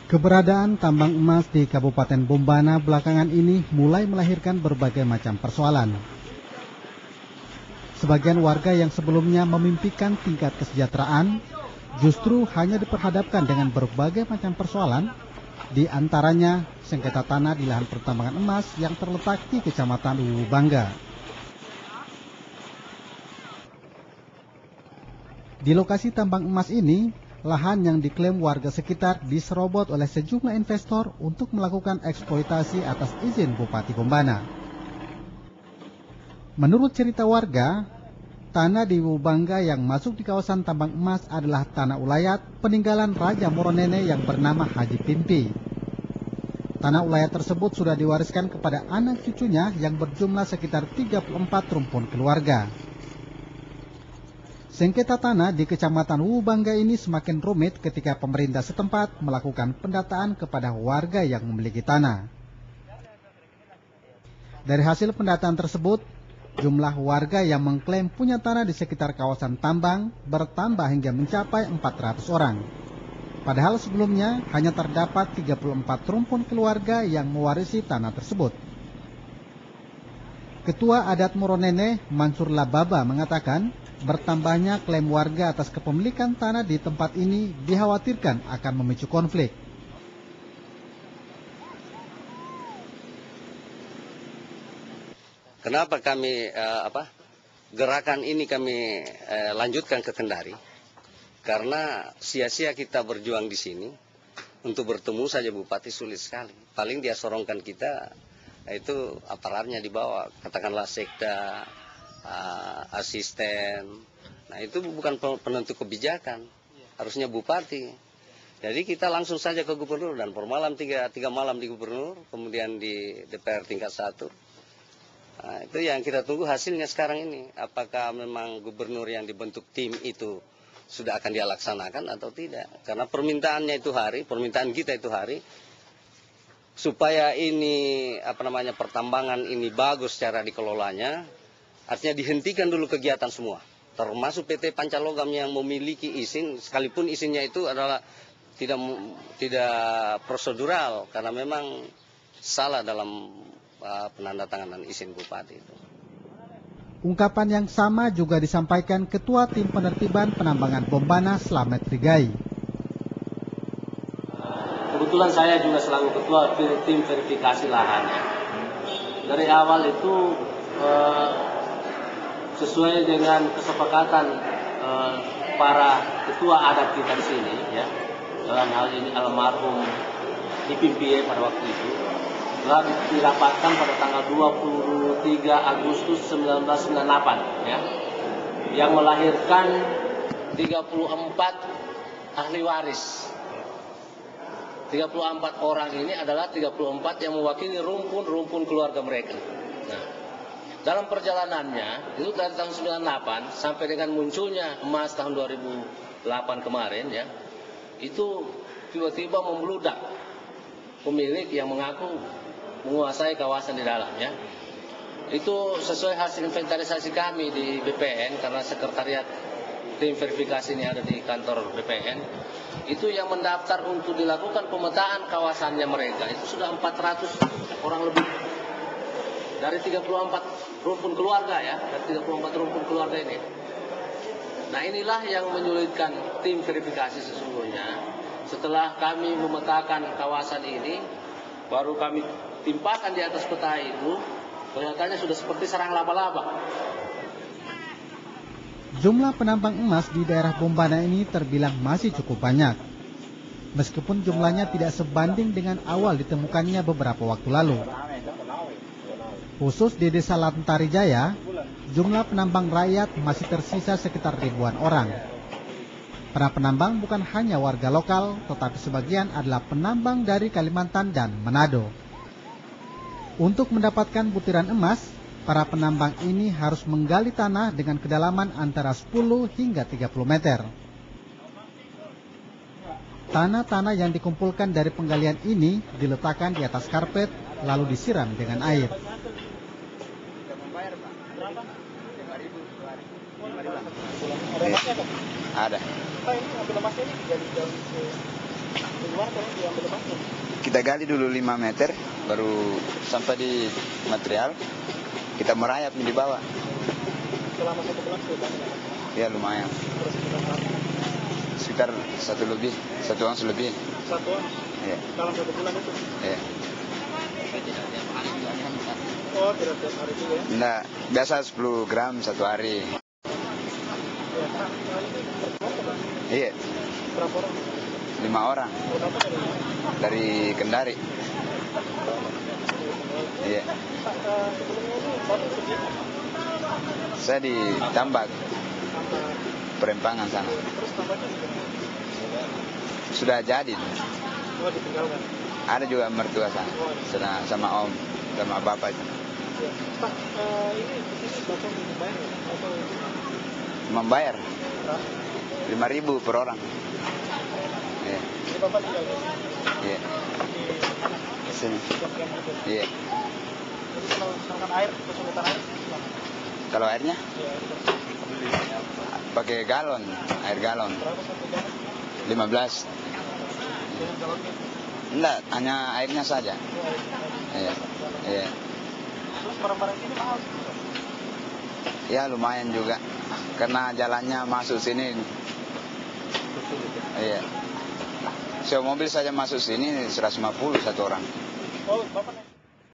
Keberadaan tambang emas di Kabupaten Bombana belakangan ini mulai melahirkan berbagai macam persoalan. Sebagian warga yang sebelumnya memimpikan tingkat kesejahteraan justru hanya diperhadapkan dengan berbagai macam persoalan, di antaranya sengketa tanah di lahan pertambangan emas yang terletak di Kecamatan Wuwubangga. Di lokasi tambang emas ini, lahan yang diklaim warga sekitar diserobot oleh sejumlah investor untuk melakukan eksploitasi atas izin Bupati Bombana. Menurut cerita warga, tanah di Wuwubangga yang masuk di kawasan tambang emas adalah tanah ulayat peninggalan Raja Moronene yang bernama Haji Pimpi. Tanah ulayat tersebut sudah diwariskan kepada anak cucunya yang berjumlah sekitar 34 rumpun keluarga. Sengketa tanah di Kecamatan Wuwubangga ini semakin rumit ketika pemerintah setempat melakukan pendataan kepada warga yang memiliki tanah. Dari hasil pendataan tersebut, jumlah warga yang mengklaim punya tanah di sekitar kawasan tambang bertambah hingga mencapai 400 orang. Padahal sebelumnya hanya terdapat 34 rumpun keluarga yang mewarisi tanah tersebut. Ketua Adat Moronene, Mansur Lababa, mengatakan bertambahnya klaim warga atas kepemilikan tanah di tempat ini dikhawatirkan akan memicu konflik. Kenapa kami gerakan ini kami lanjutkan ke Kendari? Karena sia-sia kita berjuang di sini untuk bertemu saja Bupati sulit sekali. Paling dia sorongkan kita itu aparatnya di bawah, katakanlah sekda, asisten. Nah itu bukan penentu kebijakan, harusnya Bupati. Jadi kita langsung saja ke Gubernur dan per malam tiga malam di Gubernur, kemudian di DPR tingkat 1. Nah, itu yang kita tunggu hasilnya sekarang ini. Apakah memang Gubernur yang dibentuk tim itu sudah akan dia laksanakan atau tidak? Karena permintaannya itu permintaan kita itu supaya ini pertambangan ini bagus cara dikelolanya, artinya dihentikan dulu kegiatan semua, termasuk PT Pancalogam yang memiliki izin, sekalipun izinnya itu adalah tidak prosedural karena memang salah dalam penandatanganan izin Bupati itu. Ungkapan yang sama juga disampaikan Ketua Tim Penertiban Penambangan Bombana, Slamet Rigai. Kebetulan saya juga selaku ketua tim verifikasi lahan. Dari awal itu sesuai dengan kesepakatan para ketua adat kita di sini, ya, dalam hal ini almarhum Ipimpi pada waktu itu, telah dirapatkan pada tanggal 23 Agustus 1998, ya, yang melahirkan 34 ahli waris. 34 orang ini adalah 34 yang mewakili rumpun keluarga mereka. Nah, dalam perjalanannya itu dari tahun 98 sampai dengan munculnya emas tahun 2008 kemarin, ya, itu tiba-tiba membludak pemilik yang mengaku menguasai kawasan di dalam, ya. Itu sesuai hasil inventarisasi kami di BPN, karena sekretariat tim verifikasi ini ada di kantor BPN. Itu yang mendaftar untuk dilakukan pemetaan kawasannya mereka itu sudah 400 orang lebih dari 34 rumpun keluarga, ya, dari 34 rumpun keluarga ini. Nah, inilah yang menyulitkan tim verifikasi sesungguhnya. Setelah kami memetakan kawasan ini, baru kami timpakan di atas peta itu, kelihatannya sudah seperti sarang laba-laba. Jumlah penambang emas di daerah Bombana ini terbilang masih cukup banyak. Meskipun jumlahnya tidak sebanding dengan awal ditemukannya beberapa waktu lalu. Khusus di Desa Lantarijaya, jumlah penambang rakyat masih tersisa sekitar ribuan orang. Para penambang bukan hanya warga lokal, tetapi sebagian adalah penambang dari Kalimantan dan Manado. Untuk mendapatkan butiran emas, para penambang ini harus menggali tanah dengan kedalaman antara 10 hingga 30 meter. Tanah-tanah yang dikumpulkan dari penggalian ini diletakkan di atas karpet, lalu disiram dengan air. Ada. Pak, ini mobil emasnya ini dari jauh ke Gimana kalau diambil lepasnya? Kita gali dulu 5 meter, baru sampai di material, kita merayap di bawah. Selama 1 bulan sudah banyak. Ya lumayan. Terus berapa? Sekitar 1 ons lebih. 1 ons? Ya. Dalam 1 bulan itu? Ya. Oh, tidak tiap hari juga ya? Enggak, biasa 10 gram 1 hari. Ya, ini berkelompok kan? Iya, Berapa orang? 5 orang Berapa dari? dari Kendari. Iya. Pak, sebelumnya ini Bapak kerja Saya di Tambak, sama Perempangan sana. terus tambahnya gimana? Sudah jadi. Oh, ditinggalkan. Ada juga mertua sana, sama om, sama bapak itu. Ya. Pak, ini di sini Bapak membayar ya? Atau Membayar berapa? 5.000 per orang. Iya, Jadi Bapak tinggal di sini? iya, Di sini. Jam-jam itu? Iya. Jadi kalau misalkan air, kesulitan air, gimana? Kalau airnya Ya, air pakai galon, air galon berapa satu galon? 15. Dengan galonnya? Enggak, hanya airnya saja. Oh, air. Iya, iya. Terus barang-barang ini mahal sih. Ya lumayan juga, karena jalannya masuk sini. Iya. Sewa mobil saja masuk sini 150 satu orang. Oh, Bapak naik